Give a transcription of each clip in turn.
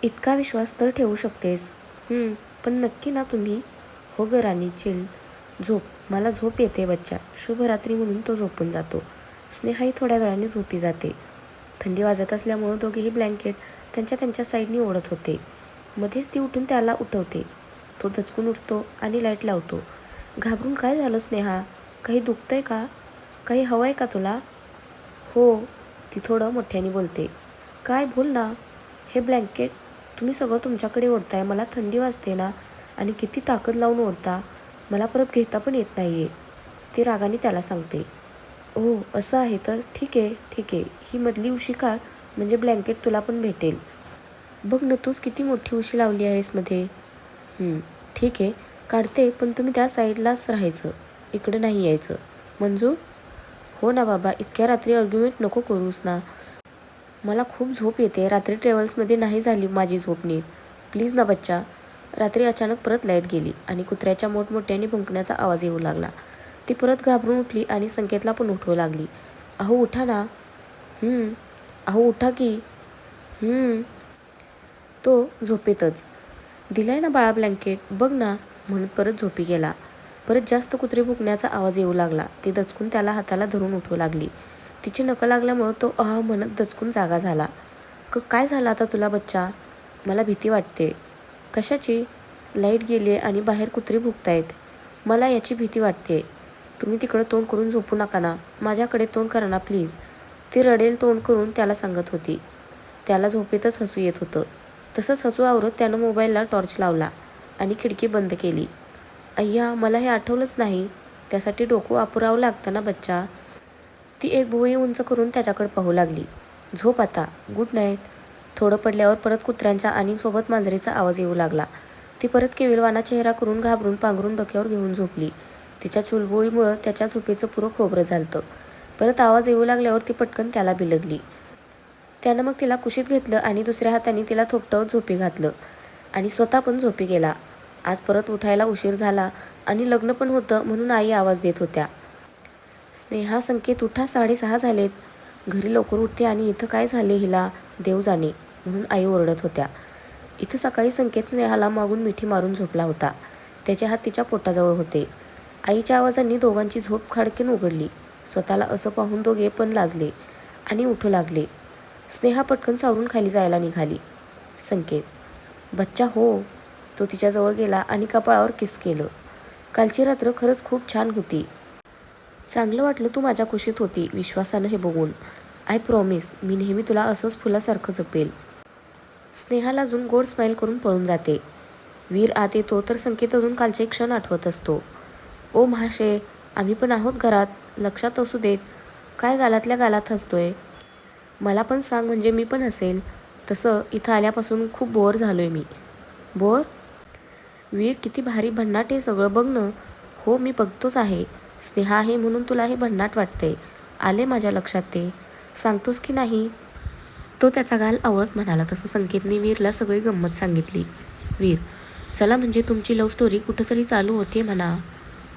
इतका विश्वास तर ठेवू शकतेस. पण नक्की ना तुम्ही? हो ग राणी, चिल. झोप. मला झोप येते बच्चा. शुभरात्री म्हणून तो झोपून जातो. स्नेहाही थोड्या वेळाने झोपी जाते. थंडी वाजत असल्यामुळं दोघेही ब्लँकेट त्यांच्या त्यांच्या साईडनी ओढत होते. मध्येच ती उठून त्याला उठवते. तो दचकून उठतो आणि लाईट लावतो. घाबरून काय झालं स्नेहा? काही दुखतंय का? काही हवंय का तुला? हो, ती थोडं मोठ्याने बोलते. काय बोल ना. हे ब्लँकेट तुम्ही सगळं तुमच्याकडे ओढताय. मला थंडी वाजते ना, आणि किती ताकद लावून ओढता. मला परत घेता पण येत नाही आहे. ती रागाने त्याला सांगते. हो असं आहे तर ठीक आहे, ठीक आहे. ही मधली उशी काढ, म्हणजे ब्लँकेट तुला पण भेटेल. बघ ना तूच किती मोठी उशी लावली आहेस मध्ये. ठीक आहे, काढते, पण तुम्ही त्या साईडलाच राहायचं. इकडे नाही यायचं. मंजू? हो ना बाबा, इतक्या रात्री आर्ग्युमेंट नको करूस ना. मला खूप झोप येते. रात्री ट्रॅव्हल्समध्ये नाही झाली माझी झोप नीट. प्लीज ना बच्चा. रात्री अचानक परत लाईट गेली आणि कुत्र्याच्या मोठमोठ्याने भुंकण्याचा आवाज येऊ लागला. ती परत घाबरून उठली आणि संकेतला पण उठवू लागली. अहो उठा ना. अहो उठा की. तो झोपेतच. दिलाय ना बाळा ब्लँकेट, बघ ना, म्हणत परत झोपी गेला. परत जास्त कुत्रे भुंकण्याचा आवाज येऊ लागला. ती दचकून त्याला हाताला धरून उठवू लागली. तिची नकल लागल्यामुळं तो म्हणत दचकून जागा झाला. काय झालं आता तुला बच्चा? मला भीती वाटते. कशाची? लाईट गेली आहे आणि बाहेर कुत्रे भुकतायत. मला याची भीती वाटते. तुम्ही तिकडं तोंड करून झोपू नका ना. माझ्याकडे तोंड करा ना प्लीज. ती रडेल तोंड करून त्याला सांगत होती. त्याला झोपेतच हसू येत होतं. तसंच हसू आवरत त्यानं मोबाईलला टॉर्च लावला आणि खिडकी बंद केली. अय्या, मला हे आठवलंच नाही. त्यासाठी डोकं वापरावं लागतं ना बच्चा. ती एक भुवई उंच करून त्याच्याकडे पाहू लागली. झोप आता. Good night. थोडं पडल्यावर परत कुत्र्यांचा आणि सोबत मांजरीचा आवाज येऊ लागला. ती परत केविलवाना चेहरा करून घाबरून पांघरून डोक्यावर घेऊन झोपली. तिच्या चुलबुळीमुळं त्याच्या झोपेचं पुरं खोबरं झालतं. परत आवाज येऊ लागल्यावर ती पटकन त्याला बिलगली. त्यानं मग तिला कुशीत घेतलं आणि दुसऱ्या हाताने तिला थोपटवत झोपी घातलं आणि स्वतः पण झोपी गेला. आज परत उठायला उशीर झाला आणि लग्न पण होतं म्हणून आई आवाज देत होत्या. स्नेहा, संकेत उठा, 6:30 झालेत. घरी लवकर उठते आणि इथं काय झाले हिला देव जाणे, म्हणून आई ओरडत होत्या. इथं सकाळी संकेत स्नेहाला मागून मिठी मारून झोपला होता. त्याचे हात तिच्या पोटाजवळ होते. आईच्या आवाजांनी दोघांची झोप खाडकीन उघडली. स्वतःला असं पाहून दोघे पण लाजले आणि उठू लागले. स्नेहा पटकन सावरून खाली जायला निघाली. संकेत, बच्चा हो. तो तिच्याजवळ गेला आणि कपाळावर किस केलं. कालची रात्र खरंच खूप छान होती. चांगलं वाटलं तू माझ्या कुशीत होती विश्वासानं हे बघून. आय प्रॉमिस, मी नेहमी तुला असंच फुलासारखं जपेल. स्नेहाला अजून गोड स्माईल करून पळून जाते. वीर आत येतो तर संकेत अजून कालचे क्षण आठवत असतो. ओ महाशय, आम्ही पण आहोत घरात, लक्षात असू देत. काय गालातल्या गालात हसतोय? मला पण सांग म्हणजे मी पण हसेल. तसं इथं आल्यापासून खूप बोर झालोय मी. बोर? वीर, किती भारी भन्नाट आहे सगळं बघ न. हो, मी बघतोच आहे. स्नेहा आहे म्हणून तुला हे भन्नाट वाटतंय. आले माझ्या लक्षात ते. सांगतोस की नाही? तो त्याचा गाल आवळत म्हणाला. तसं संकेतने वीरला सगळी गंमत सांगितली. वीर, चला म्हणजे तुमची लव्ह स्टोरी कुठंतरी चालू होते म्हणा.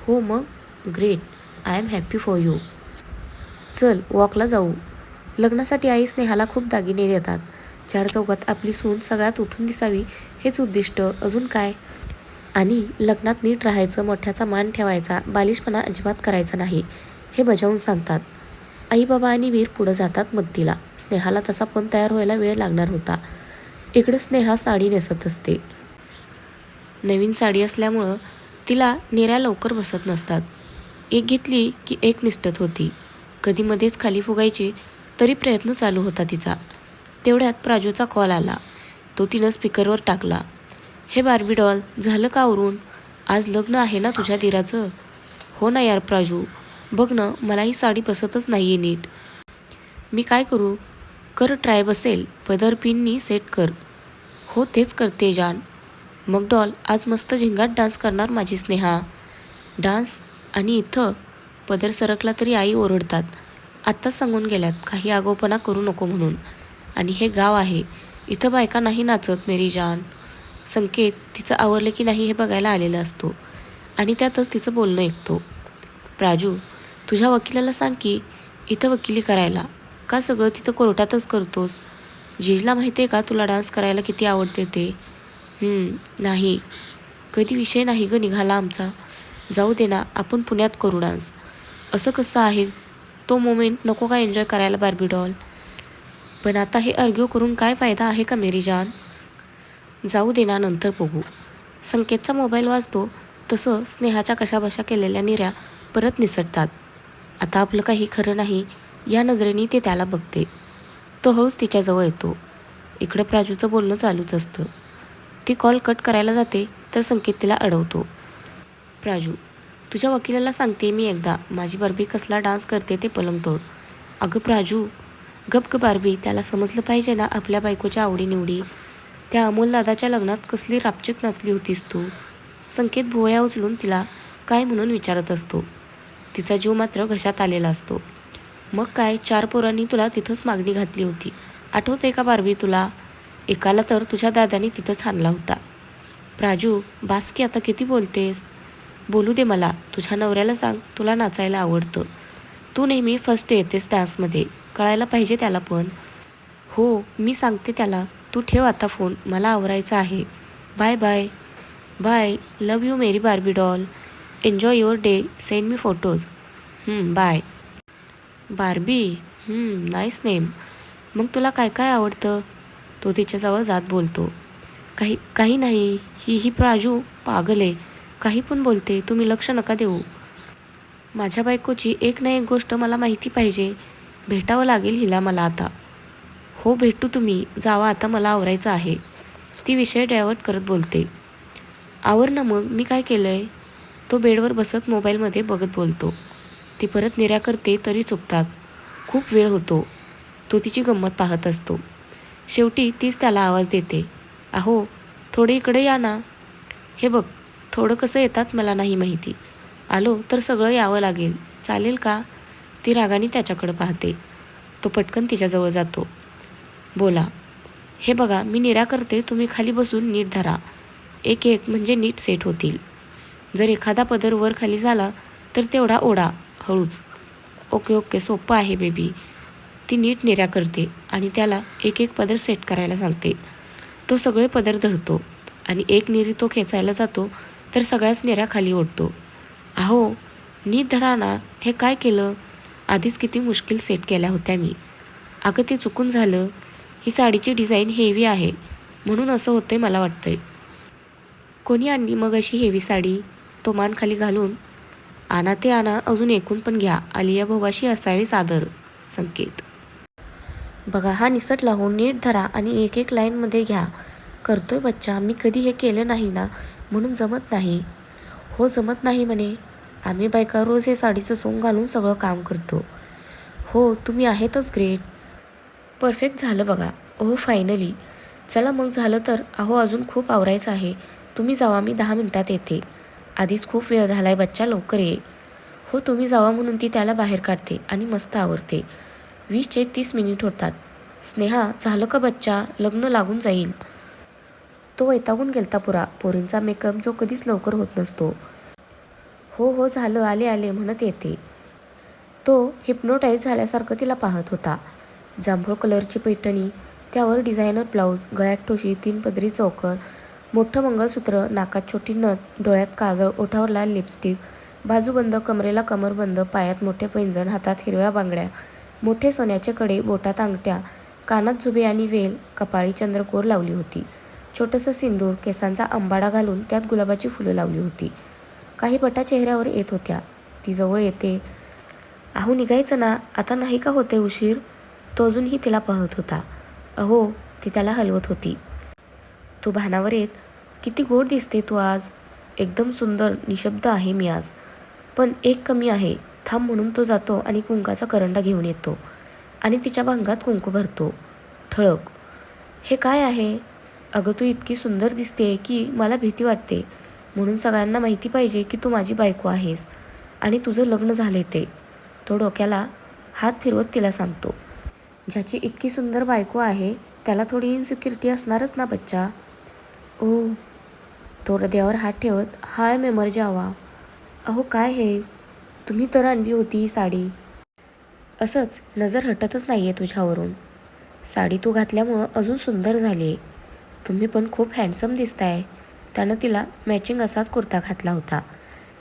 हो मग? Great. I am happy for you. चल वॉकला जाऊ. लग्नासाठी आई स्नेहाला खूप दागिने देतात. 4 चौघात आपली सून सगळ्यात उठून दिसावी हेच उद्दिष्ट, अजून काय. आणि लग्नात नीट राहायचं, मोठ्याचा मान ठेवायचा, बालिशपणा अजिबात करायचा नाही, हे बजावून सांगतात. आई बाबा आणि वीर पुढं जातात मदतीला. स्नेहाला तसा पण तयार व्हायला वेळ लागणार होता. इकडे स्नेहा साडी नेसत असते. नवीन साडी असल्यामुळं तिला नेऱ्या लवकर बसत नसतात. एक घेतली की एक निसटत होती. कधी मध्येच खाली फुगायची तरी प्रयत्न चालू होता तिचा. तेवढ्यात प्राजूचा कॉल आला. तो तिनं स्पीकरवर टाकला. हे बार्बी डॉल, झालं का आवरून? आज लग्न आहे ना तुझ्या दिराचं? हो ना यार प्राजू, बघ ना, मला ही साडी बसतच नाही आहे नीट. मी काय करू? कर ट्राय, बसेल. पदर पिननी सेट कर. हो तेच करते जान. मग डॉल, आज मस्त झिंगाट डान्स करणार माझी स्नेहा. डान्स? आणि इथं? पदर सरकला तरी आई ओरडतात. आत्ताच सांगून गेल्यात काही आगाऊपणा करू नको म्हणून. आणि हे गाव आहे, इथं बायका नाही नाचत मेरी जान. संकेत तिचं आवरलं की नाही हे बघायला आलेला असतो आणि त्यातच तिचं बोलणं ऐकतो. प्राजू, तुझ्या वकिलाला सांग की इथं वकिली करायला. का सगळं तिथं कोर्टातच करतोस? जेजला माहिती आहे का तुला डान्स करायला किती आवडते ते? नाही. कधी विषय नाही गं निघाला आमचा. जाऊ दे ना, आपण पुण्यात करू डान्स. असं कसं आहे? तो मोमेंट नको का एन्जॉय करायला बार्बी डॉल? पण आता हे आर्ग्यू करून काय फायदा आहे का मेरी जान? जाऊ दे ना, नंतर बघू. संकेतचा मोबाईल वाजतो तसं स्नेहाच्या कशाबशा केलेल्या निऱ्या परत निसटतात. आता आपलं काही खरं नाही या नजरेने ते त्याला बघते. तो हळूच तिच्याजवळ येतो. इकडं प्राजूचं बोलणं चालूच असतं. ती कॉल कट करायला जाते तर संकेत तिला अडवतो. प्राजू, तुझ्या वकिलाला सांगते मी एकदा, माझी बार्बी कसला डान्स करते ते पलंग तोड. अगं प्राजू, गप ग बार्बी, त्याला समजलं पाहिजे ना आपल्या बायकोच्या आवडीनिवडी. त्या अमोल दादाच्या लग्नात कसली रापचिक नाचली होतीस तू. संकेत भुवया उचलून तिला काय म्हणून विचारत असतो. तिचा जीव मात्र घशात आलेला असतो. मग काय 4 पोरांनी तुला तिथंच मागणी घातली होती, आठवते का बार्बी तुला? एकाला तर तुझ्या दादाने तिथंच हाणला होता. प्राजू, बास की आता किती बोलतेस? बोलू दे मला. तुझ्या नवऱ्याला सांग तुला नाचायला आवडतं. तू नेहमी फर्स्ट येतेस डान्समध्ये, कळायला पाहिजे त्याला पण. हो, मी सांगते त्याला. तू ठेव आता फोन, मला आवरायचं आहे. Bye bye. Bye. Love you मेरी Barbie doll. Enjoy your day. Send me photos. Bye. Barbie. Nice name. मग तुला काय काय आवडतं? तो तिच्याजवळ जात बोलतो. काही काही नाही. ही प्राजू पागल आहे. काही पण बोलते. तुम्ही लक्ष नका देऊ. माझ्या बायकोची एक ना एक गोष्ट मला माहिती पाहिजे. भेटावं लागेल हिला मला आता. हो भेटू तुम्ही. जावा आता, मला आवरायचं आहे. ती विषय डायव्हर्ट करत बोलते. आवर ना मग, मी काय केलं आहे? तो बेडवर बसत मोबाईलमध्ये बघत बोलतो. ती परत निऱ्या करते तरी चुकतात. खूप वेळ होतो. तो तिची गंमत पाहत असतो. शेवटी तीच त्याला आवाज देते. अहो, थोडे इकडे या ना. हे बघ, थोडं कसं येतात मला नाही माहिती. आलो तर सगळं यावं लागेल. चालेल का? ती रागाने त्याच्याकडं पाहते. तो पटकन तिच्याजवळ जातो. बोला. हे बघा, मी निऱ्या करते, तुम्ही खाली बसून नीट धरा. एक एक म्हणजे नीट सेट होतील. जर एखादा पदर वर खाली झाला तर तेवढा ओढा हळूच. ओके ओके, सोपं आहे बेबी. ती नीट निऱ्या करते आणि त्याला एक एक पदर सेट करायला सांगते. तो सगळे पदर धरतो आणि एक निरी तो खेचायला जातो तर सगळ्याच निऱ्या खाली ओढतो. अहो, नीट धरा ना. हे काय केलं? आधीच किती मुश्किल सेट केल्या होत्या मी. अगं ते चुकून झालं. ही साडीची डिझाईन हेवी आहे म्हणून असं होतंय मला वाटतंय. कोणी आणली मग अशी हेवी साडी? तो मान खाली घालून. आणा ते आणा, अजून एकूण पण घ्या. आलिया भोगाशी असावे सादर. संकेत. बघा, हा निसटला हो. नीट धरा आणि एक एक लाईनमध्ये घ्या. करतोय बच्चा, मी कधी हे केलं नाही ना म्हणून जमत नाही. हो जमत नाही म्हणे. आम्ही बायका रोज हे साडीचं सोंग घालून सगळं काम करतो. हो, तुम्ही आहेतच ग्रेट. परफेक्ट झालं बघा. ओह फायनली. चला मग झालं तर. अहो अजून खूप आवरायचं आहे. तुम्ही जावा, मी 10 मिनिटात येते. आधीच खूप वेळ झालाय बच्चा, लवकर ये. हो तुम्ही जावा म्हणून ती त्याला बाहेर काढते आणि मस्त आवरते. 20चे 30 मिनिट होतात. स्नेहा, झालं का बच्चा? लग्न लागून जाईल. तो वैतागून गेलता पुरा. पोरींचा मेकअप जो कधीच लवकर होत नसतो. हो हो झालं, आले आले म्हणत येते. तो हिप्नोटाईज झाल्यासारखं तिला पाहत होता. जांभूळ कलरची पैठणी, त्यावर डिझायनर ब्लाऊज, गळ्यात ठोशी, 3 पदरी चौकर, मोठं मंगळसूत्र, नाकात छोटी नथ, डोळ्यात काजळ, ओठावर लाल लिपस्टिक, बाजूबंद, कमरेला कमरबंद, पायात मोठे पैंजण, हातात हिरव्या बांगड्या, मोठे सोन्याचे कडे, बोटात अंगठ्या, कानात जुबे आणि वेल, कपाळी चंद्रकोर लावली होती. छोटंसं सिंदूर, केसांचा अंबाडा घालून त्यात गुलाबाची फुलं लावली होती. काही बटा चेहऱ्यावर येत होत्या. ती जवळ येते. अहो निघायचं ना, आता नाही का होते उशीर? तो अजूनही तिला पाहत होता. अहो, ती त्याला हलवत होती. तो भानावर येत, किती गोड दिसते तू आज. एकदम सुंदर, निशब्द आहे मी आज. पण एक कमी आहे. थांब म्हणून तो जातो आणि कुंकाचा करंडा घेऊन येतो आणि तिच्या भांगात कुंकू भरतो. ठळक. हे काय आहे? अगं तू इतकी सुंदर दिसते की मला भीती वाटते. म्हणून सगळ्यांना माहिती पाहिजे की तू माझी बायको आहेस आणि तुझं लग्न झाले ते. तो डोक्याला हात फिरवत तिला सांगतो. ज्याची इतकी सुंदर बायको आहे त्याला थोडी इन्सिक्युरिटी असणारच ना बच्चा. ओ. तो हृदयावर हात ठेवत, हाय मेमर जावा. अहो काय हे? तुम्ही तर आणली होती ही साडी. असंच नजर हटतच नाहीये तुझ्यावरून. साडी तू घातल्यामुळं अजून सुंदर झाली आहे. तुम्ही पण खूप हँडसम दिसताय. त्यानं तिला मॅचिंग असाच कुर्ता घातला होता.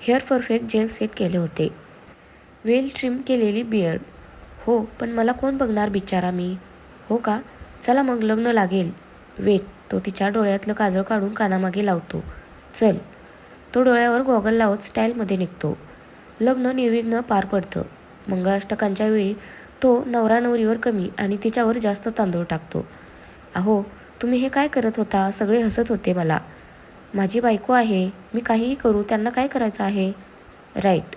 हेअर परफेक्ट जेल सेट केले होते. वेल ट्रिम केलेली बियर्ड. हो, पण मला कोण बघणार बिचारा मी. हो का? चला मग लग्न लागेल. वेट. तो तिच्या डोळ्यातलं काजळ काढून कानामागे लावतो. चल. तो डोळ्यावर गॉगल लावत स्टाईलमध्ये निघतो. लग्न निर्विघ्न पार पडतं. मंगळाष्टकांच्या वेळी तो नवरा नवरीवर कमी आणि तिच्यावर जास्त तांदूळ टाकतो. अहो, तुम्ही हे काय करत होता? सगळे हसत होते मला. माझी बायको आहे. मी काहीही करू, त्यांना काय करायचं आहे? राईट.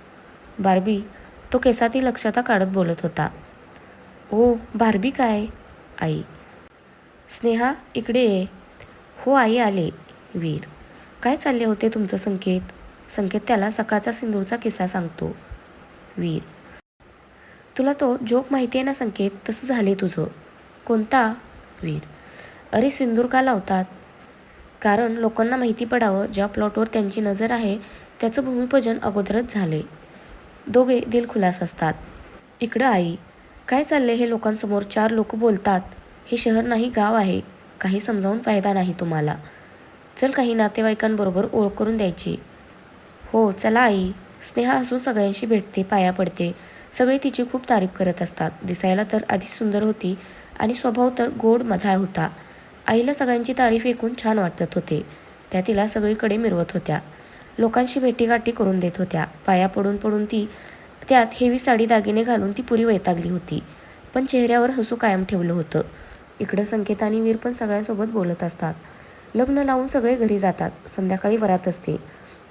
बार्बी. तो केसातील लक्षाता काढत बोलत होता. ओ बार्बी काय? आई. स्नेहा इकडे ये. हो आई आले. वीर. काय चालले होते तुमचं संकेत? संकेत त्याला सकाळचा सिंदूरचा किस्सा सांगतो. वीर. तुला तो जोक माहिती आहे ना संकेत? तसं झाले तुझं. कोणता? वीर. अरे सिंदूर का लावतात? कारण लोकांना माहिती पडावं ज्या प्लॉटवर त्यांची नजर आहे त्याचं भूमिपूजन अगोदरच झाले. दोघे दिलखुलास असतात. इकडं आई. काय चाललंय हे लोकांसमोर? 4 लोक बोलतात. हे शहर नाही गाव आहे. काही समजावून फायदा नाही तुम्हाला. चल काही नातेवाईकांबरोबर ओळख करून द्यायची. हो चला आई. स्नेहा हसून सगळ्यांशी भेटते, पाया पडते. सगळे तिची खूप तारीफ करत असतात. दिसायला तर आधीच सुंदर होती आणि स्वभाव तर गोड मधाळ होता. आईला सगळ्यांची तारीफ ऐकून छान वाटत होते. त्या तिला सगळीकडे मिरवत होत्या. लोकांशी भेटीगाठी करून देत होत्या. पाया पडून पडून ती त्यात हेवी साडी दागिने घालून ती पुरी वैतागली होती. पण चेहऱ्यावर हसू कायम ठेवलं होतं. इकडं संकेत आणि वीर पण सगळ्यांसोबत बोलत असतात. लग्न लावून सगळे घरी जातात. संध्याकाळी वरात असते.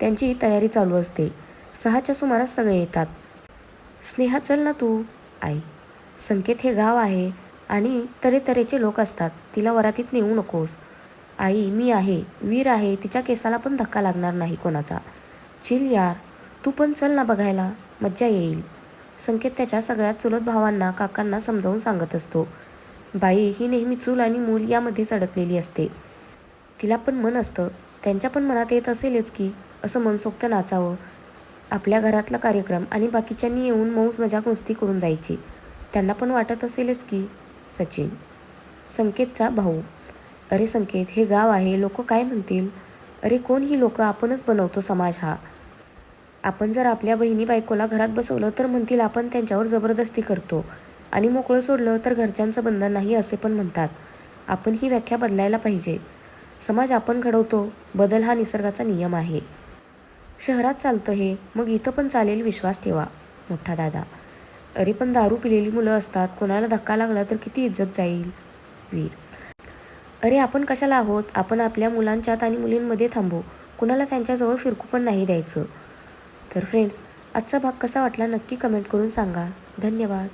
त्यांची तयारी चालू असते. 6च्या सुमारास सगळे येतात. स्नेहा चल ना तू. आई. संकेत हे गाव आहे आणि तऱ्हेतऱ्हेचे लोक असतात. तिला वरातीत नेऊ नकोस. आई मी आहे. वीर आहे. तिच्या केसाला पण धक्का लागणार नाही कोणाचा. चिल यार. तू पण चल ना बघायला. मज्जा येईल. संकेत त्याच्या सगळ्या चुलत भावांना काकांना समजावून सांगत असतो. बाई ही नेहमी चूल आणि मूल यामध्येच अडकलेली असते. तिला पण मन असतं. त्यांच्या पण मनात येत असेलच की असं मनसोक्त नाचावं. आपल्या घरातला कार्यक्रम आणि बाकीच्यांनी येऊन मौज मजाक मस्ती करून जायची. त्यांना पण वाटत असेलच की. सचिन. संकेतचा भाऊ. अरे संकेत हे गाव आहे. लोक काय म्हणतील? अरे कोण ही लोक? आपणच बनवतो समाज हा. आपण जर आपल्या बहिणी बायकोला घरात बसवलं तर म्हणतील आपण त्यांच्यावर जबरदस्ती करतो आणि मोकळं सोडलं तर घरच्यांचं बंधन नाही असे पण म्हणतात. आपण ही व्याख्या बदलायला पाहिजे. समाज आपण घडवतो. बदल हा निसर्गाचा नियम आहे. शहरात चालतं हे, मग इथं पण चालेल विश्वास ठेवा. मोठा दादा. अरे पण दारू पिलेली मुलं असतात. कोणाला धक्का लागला तर किती इज्जत जाईल. वीर. अरे आपण कशाला आहोत? आपण आपल्या मुलांच्यात आणि मुलींमध्ये थांबू. कुणाला त्यांच्याजवळ फिरकू पण नाही द्यायचं. तर फ्रेंड्स आजचा भाग कसा वाटला नक्की कमेंट करून सांगा. धन्यवाद.